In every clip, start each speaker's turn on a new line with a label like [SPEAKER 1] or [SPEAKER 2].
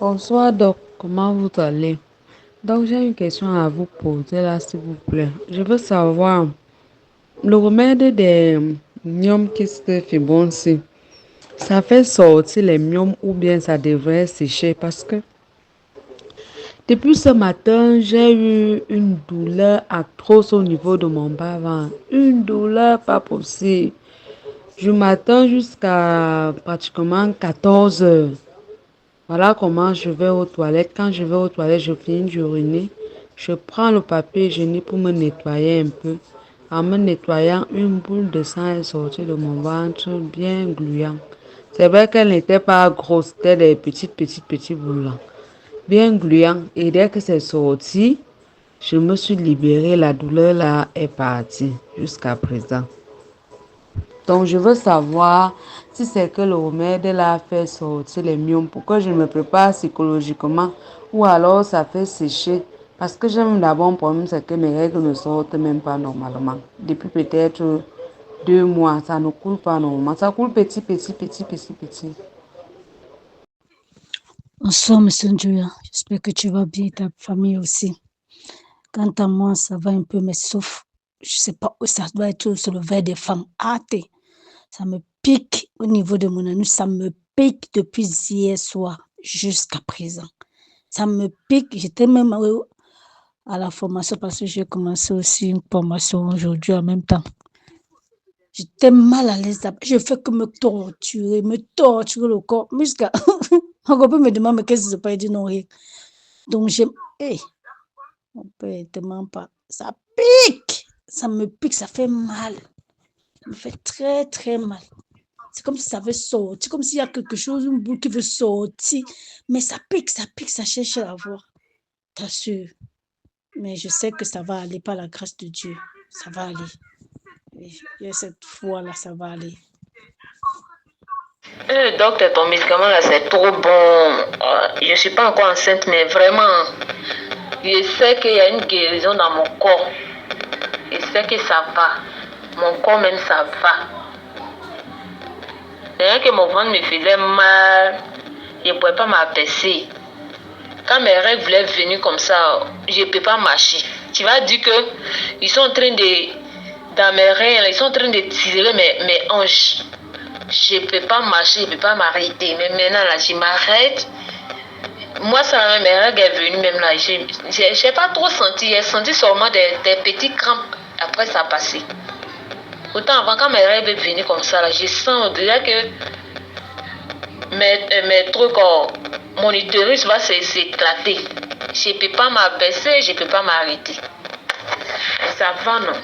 [SPEAKER 1] Bonsoir Doc, comment vous allez? Donc j'ai une question à vous poser là s'il vous plaît. Je veux savoir, le remède des myomes kyste fibrosis, ça fait sortir les myomes ou bien ça devrait sécher parce que depuis ce matin, j'ai eu une douleur atroce au niveau de mon bas-ventre. Une douleur pas possible. Du matin jusqu'à pratiquement 14 heures. Voilà comment je vais aux toilettes. Quand je vais aux toilettes, je finis d'uriner. Je prends le papier hygiénique pour me nettoyer un peu. En me nettoyant, une boule de sang est sortie de mon ventre, bien gluant. C'est vrai qu'elle n'était pas grosse, c'était des petites boules là. Bien gluant. Et dès que c'est sorti, je me suis libérée. La douleur là est partie jusqu'à présent. Donc, je veux savoir si c'est que le remède là fait sortir les myopes, pourquoi je me prépare psychologiquement ou alors ça fait sécher. Parce que j'ai d'abord un problème, c'est que mes règles ne sortent même pas normalement. Depuis peut-être 2 mois, ça ne coule pas normalement. Ça coule petit.
[SPEAKER 2] Bonsoir, Monsieur Njoya. J'espère que tu vas bien et ta famille aussi. Quant à moi, ça va un peu, mais sauf, je sais pas où ça doit être sur le verre des femmes. Ça me pique au niveau de mon anus. Ça me pique depuis hier soir jusqu'à présent. Ça me pique. J'étais même à la formation parce que j'ai commencé aussi une formation aujourd'hui en même temps. J'étais mal à l'aise. Je fais que me torturer le corps. Jusqu'à. Mon copain me demande, mais qu'est-ce que c'est pas? Il dit non, rien. Donc, mon père, ne te ment pas. Ça pique. Ça me pique, ça fait mal. Ça me fait très, très mal. C'est comme si ça veut sortir, comme s'il y a quelque chose, une boule qui veut sortir. Mais ça pique, ça cherche à voir. T'assures. Mais je sais que ça va aller par la grâce de Dieu. Ça va aller. Et cette fois-là, ça va aller.
[SPEAKER 3] Docteur, ton médicament là, c'est trop bon. Je ne suis pas encore enceinte, mais vraiment, je sais qu'il y a une guérison dans mon corps. Je sais que ça va. Mon corps même, ça va. Rien que mon ventre me faisait mal, je ne pouvais pas m'abaisser. Quand mes règles voulaient venir comme ça, je ne peux pas marcher. Tu vas dire que ils sont en train dans mes reins, ils sont en train de tirer mes hanches. Je ne peux pas marcher, je ne peux pas m'arrêter. Mais maintenant, là, je m'arrête. Moi, ça, mes règles est venue même là. Je n'ai pas trop senti. J'ai senti seulement des petits crampes. Après, ça a passé. Autant avant, quand mes règles venaient comme ça, là, je sens déjà que mes trucs, mon utérus va s'éclater. Je ne peux pas m'abaisser, je ne peux pas m'arrêter. Ça va, non?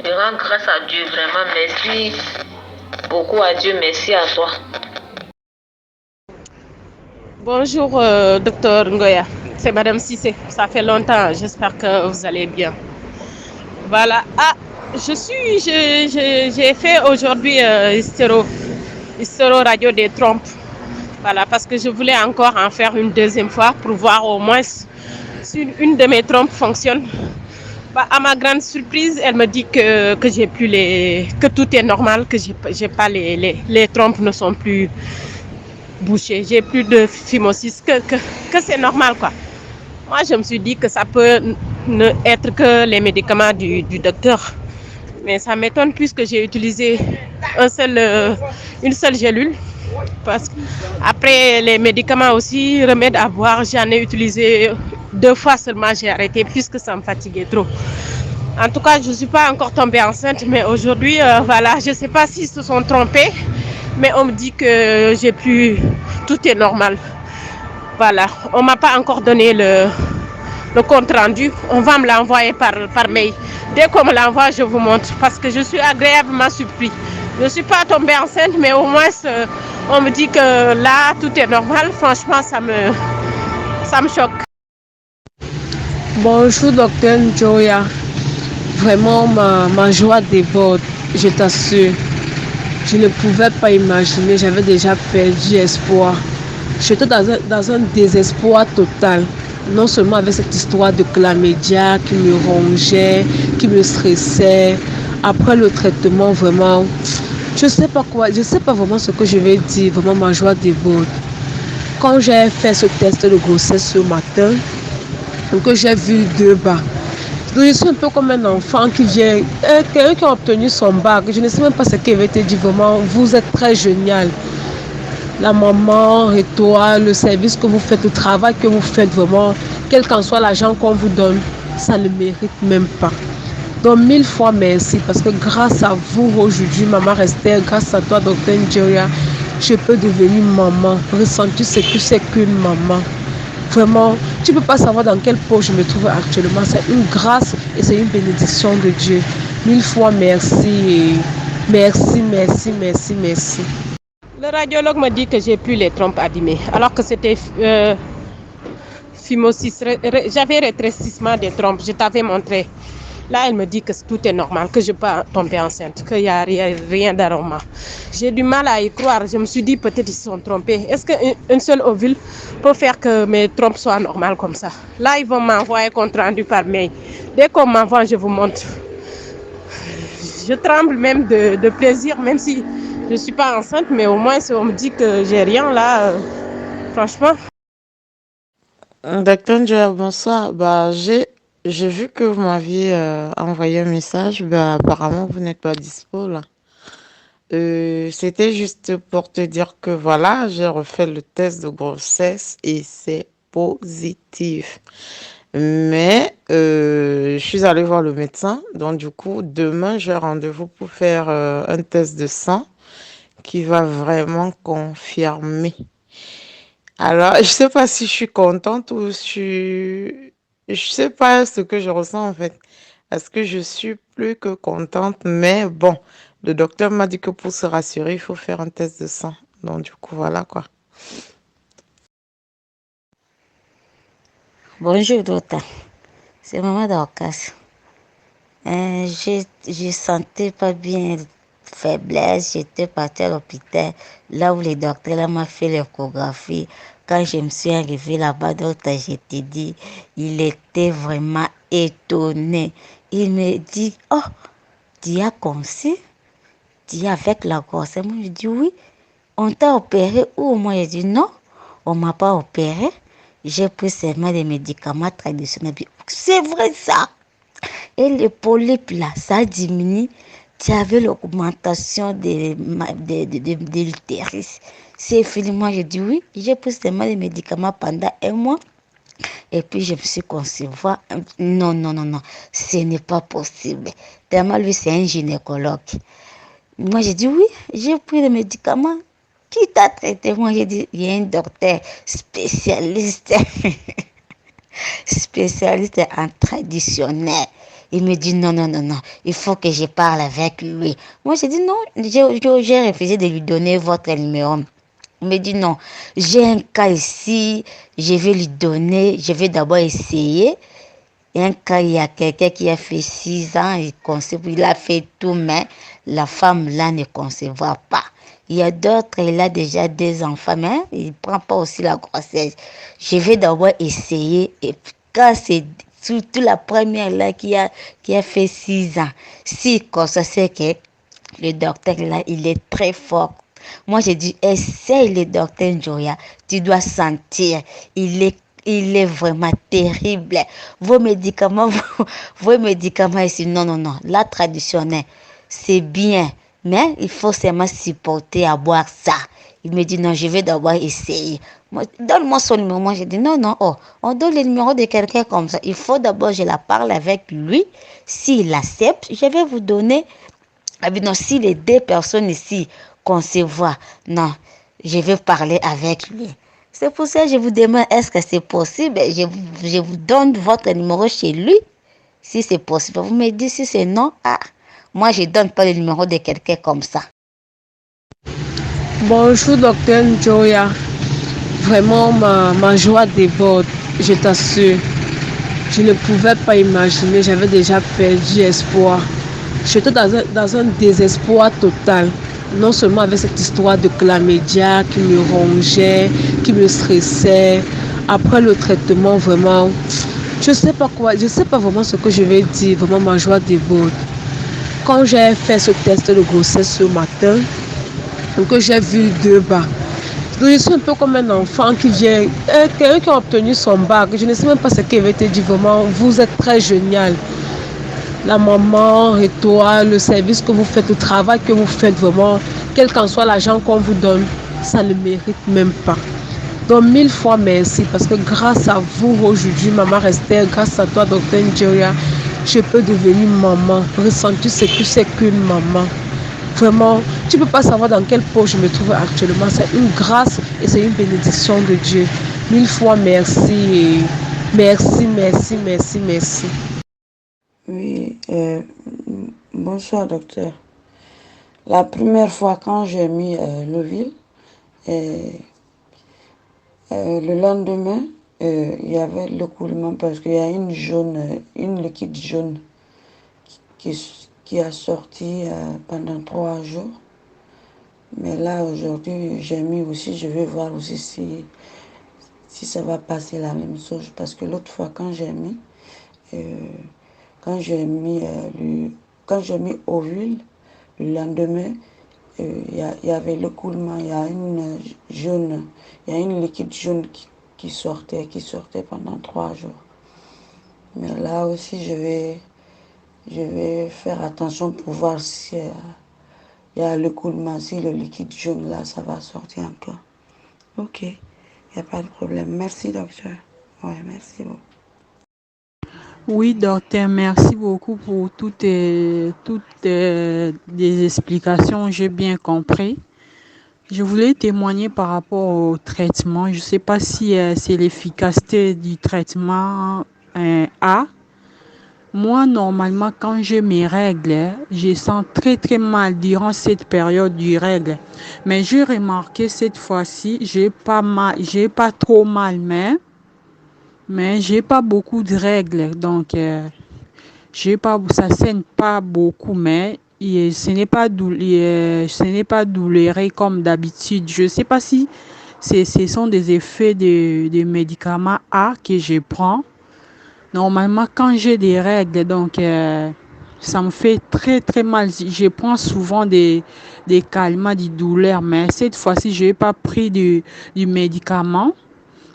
[SPEAKER 3] Je rends grâce à Dieu, vraiment. Merci beaucoup à Dieu, merci à toi.
[SPEAKER 4] Bonjour, docteur Ngoya. C'est Madame Cissé. Ça fait longtemps. J'espère que vous allez bien. Voilà. J'ai fait aujourd'hui hystéro radio des trompes. Voilà, parce que je voulais encore en faire une deuxième fois pour voir au moins si une de mes trompes fonctionne. À ma grande surprise, elle me dit que que tout est normal, que j'ai pas les trompes ne sont plus bouchées, j'ai plus de phimosis, que c'est normal quoi. Moi je me suis dit que ça peut ne être que les médicaments du docteur, mais ça m'étonne puisque j'ai utilisé une seule gélule. Parce qu'après les médicaments aussi, remèdes à boire, j'en ai utilisé 2 fois seulement, j'ai arrêté puisque ça me fatiguait trop. En tout cas, je ne suis pas encore tombée enceinte, mais aujourd'hui, voilà, je ne sais pas s'ils se sont trompés, mais on me dit que tout est normal. Voilà, on ne m'a pas encore donné le compte rendu, on va me l'envoyer par mail. Dès qu'on me l'envoie, je vous montre, parce que je suis agréablement surpris. Je ne suis pas tombée enceinte, mais au moins, on me dit que là, tout est normal. Franchement, ça me choque.
[SPEAKER 5] Bonjour, docteur Njoya. Vraiment, ma joie déborde, je t'assure. Je ne pouvais pas imaginer, j'avais déjà perdu espoir. J'étais dans un désespoir total. Non seulement avec cette histoire de chlamydia qui me rongeait, qui me stressait. Après le traitement, vraiment, je sais pas vraiment ce que je vais dire. Vraiment, ma joie déborde. Quand j'ai fait ce test de grossesse ce matin, que j'ai vu 2 bas. Donc je suis un peu comme un enfant qui vient, quelqu'un qui a obtenu son bac. Je ne sais même pas ce qu'il avait été dit vraiment. Vous êtes très génial. La maman et toi, le service que vous faites, le travail que vous faites vraiment, quel qu'en soit l'argent qu'on vous donne, ça ne mérite même pas. Donc 1000 fois merci parce que grâce à vous aujourd'hui, maman Esther, grâce à toi, docteur Njoya, je peux devenir maman, ressentir ce que c'est qu'une maman. Vraiment, tu ne peux pas savoir dans quelle peau je me trouve actuellement. C'est une grâce et c'est une bénédiction de Dieu. 1000 fois merci et merci, merci, merci, merci.
[SPEAKER 4] Le radiologue me dit que j'ai plus les trompes abîmées, alors que c'était phimosis. J'avais rétrécissement des trompes, je t'avais montré. Là, elle me dit que tout est normal, que je peux tomber enceinte, qu'il n'y a rien d'aroma. J'ai du mal à y croire. Je me suis dit peut-être ils se sont trompés. Est-ce qu'un seul ovule peut faire que mes trompes soient normales comme ça? Là, ils vont m'envoyer compte rendu par mail. Dès qu'on m'envoie, je vous montre. Je tremble même de plaisir, même si je ne suis pas enceinte, mais au moins si on me dit que j'ai rien là, franchement.
[SPEAKER 6] Docteur Njoya, bonsoir. J'ai vu que vous m'aviez envoyé un message. Apparemment, vous n'êtes pas dispo là. C'était juste pour te dire que voilà, j'ai refait le test de grossesse et c'est positif. Mais je suis allée voir le médecin. Donc du coup, demain, j'ai rendez-vous pour faire un test de sang qui va vraiment confirmer. Alors, je sais pas si je suis contente ou je sais pas ce que je ressens en fait. Est-ce que je suis plus que contente? Mais bon, le docteur m'a dit que pour se rassurer, il faut faire un test de sang. Donc du coup, voilà quoi.
[SPEAKER 7] Bonjour, docteur. C'est maman Dorcas. Je sentais pas bien faiblesse. J'étais partie à l'hôpital, là où les docteurs m'ont fait l'échographie. Quand je me suis arrivée là-bas, docteur, je t'ai dit, il était vraiment étonné. Il me dit, oh, tu as conçu? Tu es avec la grossesse? Moi, je dis oui. On t'a opéré où? Moi, je dis non, on m'a pas opéré. J'ai pris seulement des médicaments traditionnels. C'est vrai ça. Et les polypes là, ça diminue. Tu avais l'augmentation de l'utérus. C'est fini. Moi, j'ai dit oui. J'ai pris seulement des médicaments pendant 1 mois. Et puis, je me suis concevoir. Non, non, non, non. Ce n'est pas possible. Tellement, lui, c'est un gynécologue. Moi, j'ai dit oui. J'ai pris des médicaments. Qui t'a traité? Moi, j'ai dit, il y a un docteur spécialiste. Spécialiste en traditionnel. Il me dit non, non, non, non, il faut que je parle avec lui. Moi, j'ai dit non, j'ai refusé de lui donner votre numéro. Il me dit non, j'ai un cas ici, je vais lui donner, je vais d'abord essayer. Un cas, il y a quelqu'un qui a fait 6 ans, il a fait tout, mais la femme là ne concevra pas. Il y a d'autres, il a déjà 2 enfants, mais il ne prend pas aussi la grossesse. Je vais d'abord essayer. Et quand c'est surtout la première là qui a fait 6 ans, si comme ça, c'est que le docteur là, il est très fort. Moi, j'ai dit, essaye le docteur Njoya. Tu dois sentir, il est vraiment terrible. Vos médicaments ici, non, non, non. La traditionnelle, c'est bien. Mais il faut seulement supporter à boire ça. Il me dit non, je vais d'abord essayer. Donne-moi son numéro. Moi, j'ai dit non, non, oh, on donne le numéro de quelqu'un comme ça. Il faut d'abord, je la parle avec lui. S'il accepte, je vais vous donner. Ah bien non, si les 2 personnes ici concevoir, non, je vais parler avec lui. C'est pour ça que je vous demande, est-ce que c'est possible? Je vous donne votre numéro chez lui. Si c'est possible, vous me dites si c'est non. Ah. Moi, je ne donne pas le numéro de quelqu'un comme ça.
[SPEAKER 5] Bonjour, docteur Njoya. Vraiment, ma joie déborde, je t'assure. Je ne pouvais pas imaginer, j'avais déjà perdu espoir. J'étais dans un désespoir total. Non seulement avec cette histoire de chlamydia qui me rongeait, qui me stressait. Après le traitement, vraiment, je ne sais pas vraiment ce que je vais dire. Vraiment, ma joie déborde. Quand j'ai fait ce test de grossesse ce matin, que j'ai vu 2 bas, Donc, je suis un peu comme un enfant qui vient, quelqu'un qui a obtenu son bac. Je ne sais même pas ce qu'il avait été dit vraiment. Vous êtes très génial. La maman et toi, le service que vous faites, le travail que vous faites vraiment, quel qu'en soit l'argent qu'on vous donne, ça ne mérite même pas. Donc, 1000 fois merci parce que grâce à vous aujourd'hui, maman Esther, grâce à toi, docteur Njoya, je peux devenir maman, ressentir ce que c'est qu'une maman. Vraiment, tu ne peux pas savoir dans quelle peau je me trouve actuellement. C'est une grâce et c'est une bénédiction de Dieu. 1000 fois merci et merci.
[SPEAKER 1] Oui, bonsoir docteur. La première fois quand j'ai mis l'ovule, le lendemain, il y avait l'écoulement parce qu'il y a une liquide jaune qui a sorti pendant 3 jours. Mais là, aujourd'hui, j'ai mis aussi, je vais voir aussi si ça va passer la même chose. Parce que l'autre fois, quand j'ai mis ovule, le lendemain, il y avait l'écoulement, il y a une liquide jaune qui sortait pendant 3 jours. Mais là aussi, je vais faire attention pour voir si il y a l'écoulement, si le liquide jaune là, ça va sortir encore. Ok, il n'y a pas de problème. Merci, docteur. Ouais, merci beaucoup.
[SPEAKER 8] Oui, docteur, merci beaucoup pour toutes les explications, j'ai bien compris. Je voulais témoigner par rapport au traitement. Je ne sais pas si c'est l'efficacité du traitement A. Moi, normalement, quand j'ai mes règles, je sens très très mal durant cette période du règle. Mais j'ai remarqué cette fois-ci, j'ai pas trop mal, mais j'ai pas beaucoup de règles. Donc, ça saigne pas beaucoup, mais ce n'est pas douloureux comme d'habitude. Je ne sais pas si ce sont des effets de médicaments A que je prends. Normalement, quand j'ai des règles, donc ça me fait très très mal. Je prends souvent des calmants, des douleurs, mais cette fois-ci, je n'ai pas pris du médicament.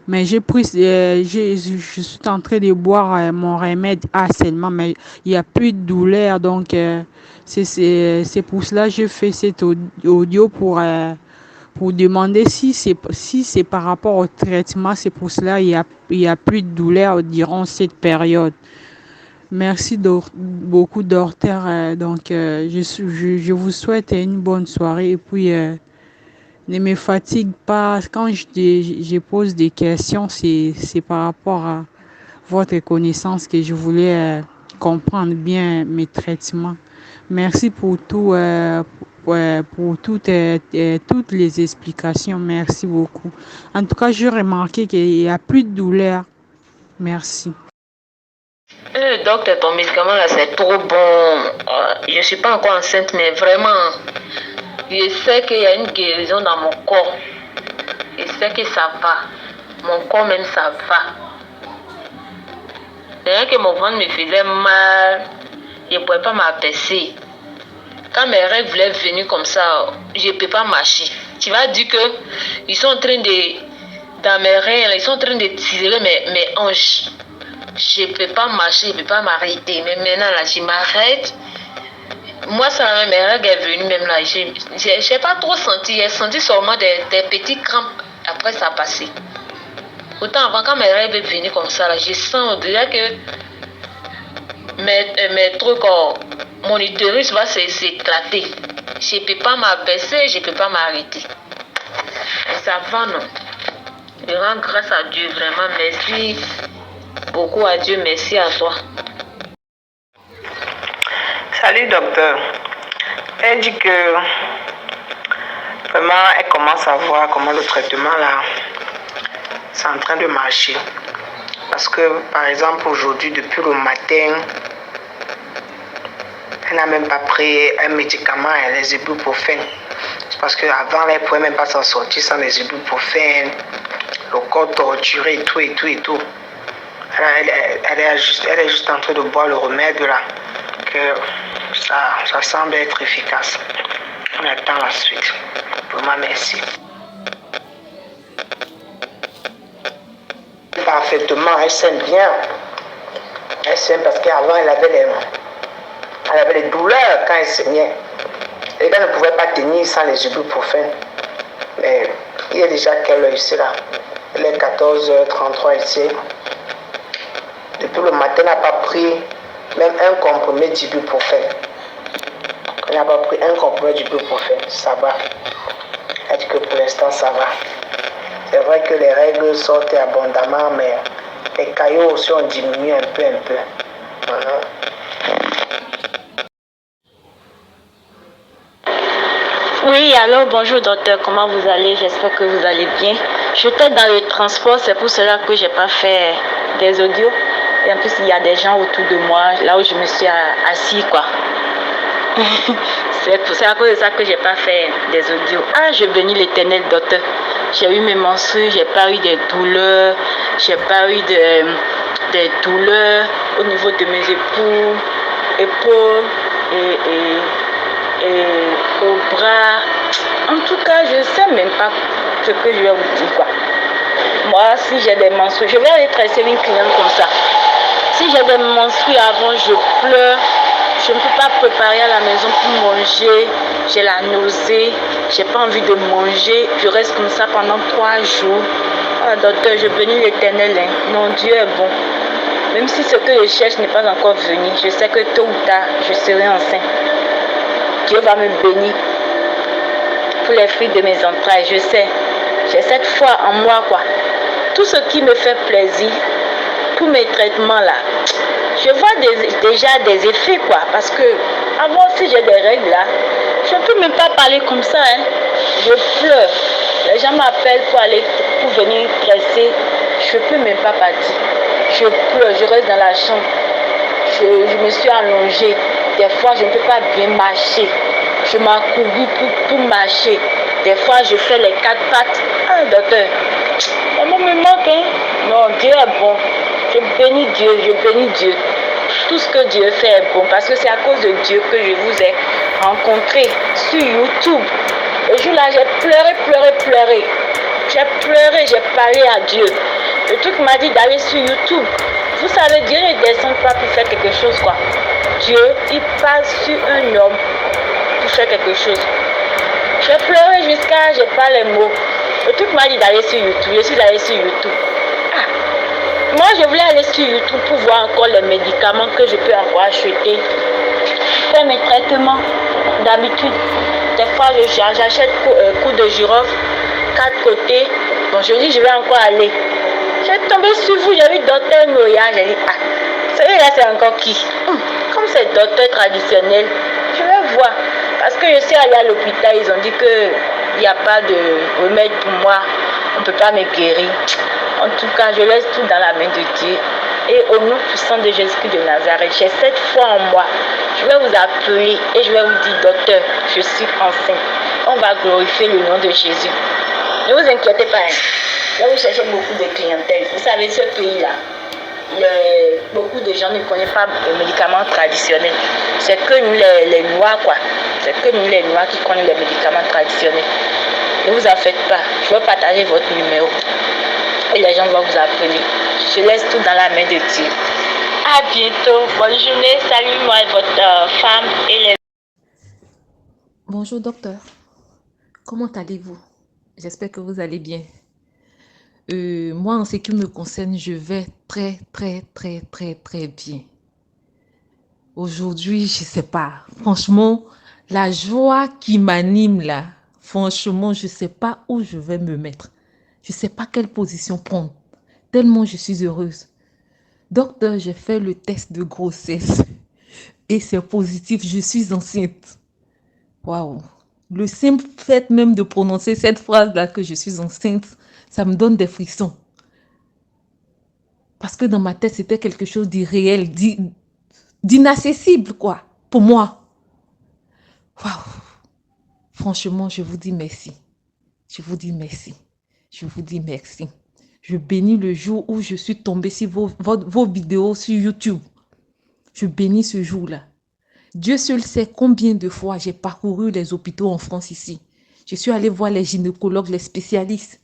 [SPEAKER 8] Mais je suis en train de boire mon remède A seulement, mais il n'y a plus de douleur. Donc, c'est pour cela que je fais cet audio pour demander si c'est par rapport au traitement. C'est pour cela qu'il y a plus de douleur durant cette période. Merci beaucoup, docteur. Donc, je vous souhaite une bonne soirée et puis ne me fatigue pas. Quand je pose des questions, c'est par rapport à votre connaissance que je voulais comprendre bien mes traitements. Merci pour toutes les explications. Merci beaucoup. En tout cas, j'ai remarqué qu'il n'y a plus de douleur. Merci.
[SPEAKER 3] Docteur, ton médicament là, c'est trop bon. Je ne suis pas encore enceinte, mais vraiment, je sais qu'il y a une guérison dans mon corps. Je sais que ça va. Mon corps même, ça va. D'ailleurs que mon ventre me faisait mal, je ne pouvais pas m'abaisser. Quand mes règles voulaient venir comme ça, je ne peux pas marcher. Tu vas dire que ils sont en train dans mes règles, ils sont en train de tirer mes hanches. Je ne peux pas marcher, je ne peux pas m'arrêter. Mais maintenant, là, je m'arrête. Moi, ça, mes règles est venue même là. Je n'ai pas trop senti. J'ai senti seulement des petits crampes. Après, ça a passé. Autant avant, quand mes règles venaient comme ça, là, je sens déjà que mes trucs, mon utérus va s'éclater. Je ne peux pas m'abaisser, je ne peux pas m'arrêter. Et ça va, non. Je rends grâce à Dieu, vraiment. Merci beaucoup à Dieu, merci à toi.
[SPEAKER 6] Salut docteur. Elle dit que vraiment elle commence à voir comment le traitement là c'est en train de marcher. Parce que par exemple aujourd'hui depuis le matin, elle n'a même pas pris un médicament, les ibuprofènes. C'est parce qu'avant elle ne pouvait même pas s'en sortir sans les ibuprofènes, le corps torturé et tout. Elle est juste en train de boire le remède là, que ça semble être efficace. On attend la suite. Vraiment merci.
[SPEAKER 9] parfaitement, elle saigne bien. Elle saigne parce qu'avant, elle avait les douleurs quand elle saignait. Et elle ne pouvait pas tenir sans les ibuprofènes. Mais il est déjà quelle heure ici là? Il est 14h33 ici. Depuis le matin, elle n'a pas pris même un comprimé d'ibuprofène. Elle n'a pas pris un comprimé d'ibuprofène. Ça va. Elle dit que pour l'instant, ça va. C'est vrai que les règles sortent abondamment, mais les caillots aussi ont diminué un peu. Voilà.
[SPEAKER 10] Oui, alors bonjour docteur, comment vous allez? J'espère que vous allez bien. J'étais dans le transport, c'est pour cela que j'ai pas fait des audios. Et en plus, il y a des gens autour de moi, là où je me suis assis, quoi. C'est à cause de ça que j'ai pas fait des audios. Ah, je bénis l'éternel docteur. J'ai eu mes menstrues, j'ai pas eu des douleurs, j'ai pas eu des douleurs au niveau de mes épaules et au bras. En tout cas, je ne sais même pas ce que je vais vous dire, quoi. Moi, si j'ai des menstrues, je vais aller tresser une cliente comme ça. Si j'ai des menstrues avant, je pleure. Je ne peux pas préparer à la maison pour manger. J'ai la nausée. J'ai pas envie de manger. Je reste comme ça pendant 3 jours. Ah, docteur, je bénis l'éternel. Non, Dieu est bon. Même si ce que je cherche n'est pas encore venu, je sais que tôt ou tard, je serai enceinte. Dieu va me bénir pour les fruits de mes entrailles. Je sais. J'ai cette foi en moi, quoi. Tout ce qui me fait plaisir, tous mes traitements là, je vois déjà des effets, quoi. Parce que avant, si j'ai des règles là, je ne peux même pas parler comme ça, hein. Je pleure. Les gens m'appellent pour venir tresser. Je ne peux même pas partir. Je pleure, je reste dans la chambre. Je me suis allongée. Des fois, je ne peux pas bien marcher. Je m'accroupis pour marcher. Des fois, je fais les 4 pattes. Ah, docteur, maman me manque, hein? Non, Dieu est bon. Je bénis Dieu. Tout ce que Dieu fait est bon. Parce que c'est à cause de Dieu que je vous ai rencontré sur YouTube. Le jour-là, j'ai pleuré. J'ai pleuré, j'ai parlé à Dieu. Le truc m'a dit d'aller sur YouTube. Vous savez, Dieu ne descend pas pour faire quelque chose, quoi. Dieu, il passe sur un homme pour faire quelque chose. J'ai pleuré jusqu'à, j'ai pas les mots. Le truc m'a dit d'aller sur YouTube. Je suis allée sur YouTube. Ah. Moi, je voulais aller sur YouTube pour voir encore les médicaments que je peux encore acheter. Faire mes traitements d'habitude. Des fois, j'achète coup de girofle, 4 côtés. Bon, je dis, je vais encore aller. J'ai tombé sur vous, j'ai vu docteur Noya. J'ai dit, ah, celui-là, c'est encore qui? Comme c'est docteur traditionnel, je vais voir. Parce que je suis allée à l'hôpital, ils ont dit qu'il n'y a pas de remède pour moi. On ne peut pas me guérir. En tout cas, je laisse tout dans la main de Dieu. Et au nom puissant de Jésus-Christ de Nazareth, j'ai cette foi en moi. Je vais vous appeler et je vais vous dire, docteur, je suis enceinte. On va glorifier le nom de Jésus. Ne vous inquiétez pas. Là, vous cherchez beaucoup de clientèle. Vous savez, ce pays-là, beaucoup de gens ne connaissent pas les médicaments traditionnels. C'est que nous, les Noirs, quoi. C'est que nous, les Noirs, qui connaissent les médicaments traditionnels. Ne vous en faites pas. Je vais partager votre numéro. Et les gens vont vous appeler. Je laisse tout dans la main de Dieu. À bientôt. Bonne journée. Salut, moi et votre femme et les...
[SPEAKER 11] Bonjour docteur. Comment allez-vous? J'espère que vous allez bien. Moi, en ce qui me concerne, je vais très bien. Aujourd'hui, je sais pas. Franchement, la joie qui m'anime là, franchement, je sais pas où je vais me mettre. Je sais pas quelle position prendre. Tellement je suis heureuse. Docteur, j'ai fait le test de grossesse et c'est positif, je suis enceinte. Waouh! Le simple fait même de prononcer cette phrase-là que je suis enceinte, ça me donne des frissons. Parce que dans ma tête, c'était quelque chose d'irréel, d'inaccessible, quoi, pour moi. Waouh! Franchement, je vous dis merci. Je vous dis merci. Je vous dis merci. Je bénis le jour où je suis tombée sur vos vidéos sur YouTube. Je bénis ce jour-là. Dieu seul sait combien de fois j'ai parcouru les hôpitaux en France ici. Je suis allée voir les gynécologues, les spécialistes.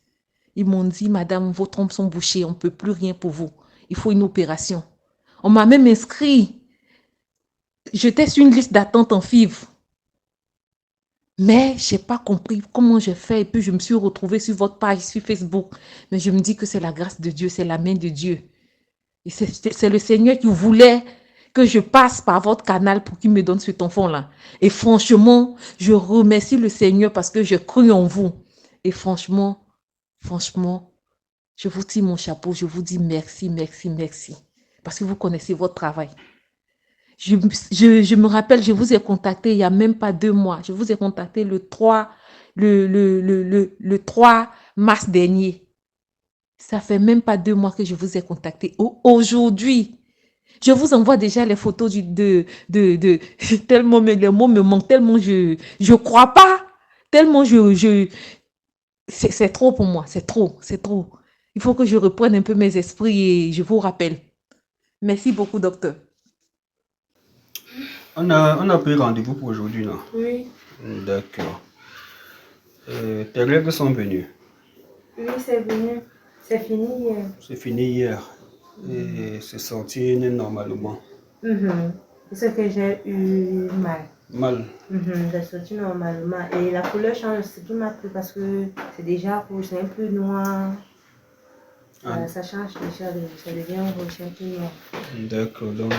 [SPEAKER 11] Ils m'ont dit, madame, vos trompes sont bouchées, on ne peut plus rien pour vous. Il faut une opération. On m'a même inscrit. J'étais sur une liste d'attente en FIV. Mais je n'ai pas compris comment j'ai fait. Et puis, je me suis retrouvée sur votre page, sur Facebook. Mais je me dis que c'est la grâce de Dieu, c'est la main de Dieu. Et c'est le Seigneur qui voulait que je passe par votre canal pour qu'il me donne cet enfant-là. Et franchement, je remercie le Seigneur parce que je cru en vous. Et franchement, je vous tire mon chapeau. Je vous dis merci, merci, merci. Parce que vous connaissez votre travail. Je me rappelle, je vous ai contacté il n'y a même pas 2 mois. Je vous ai contacté le 3 mars dernier. Ça fait même pas 2 mois que je vous ai contacté. Aujourd'hui, je vous envoie déjà les photos tellement les mots me manquent, tellement je crois pas, tellement c'est trop pour moi, c'est trop. Il faut que je reprenne un peu mes esprits et je vous rappelle. Merci beaucoup, docteur.
[SPEAKER 12] On a pris rendez-vous pour aujourd'hui, non?
[SPEAKER 13] Oui.
[SPEAKER 12] D'accord. Tes règles sont venues?
[SPEAKER 13] Oui, c'est venu. C'est fini hier.
[SPEAKER 12] C'est fini hier. Et c'est sorti normalement.
[SPEAKER 13] C'est que j'ai eu mal.
[SPEAKER 12] Mal?
[SPEAKER 13] C'est sorti normalement. Et la couleur change, ce qui m'a plu parce que c'est déjà rouge, c'est un peu noir. Ça change déjà, ça devient rouge, un peu noir.
[SPEAKER 12] D'accord. Donc,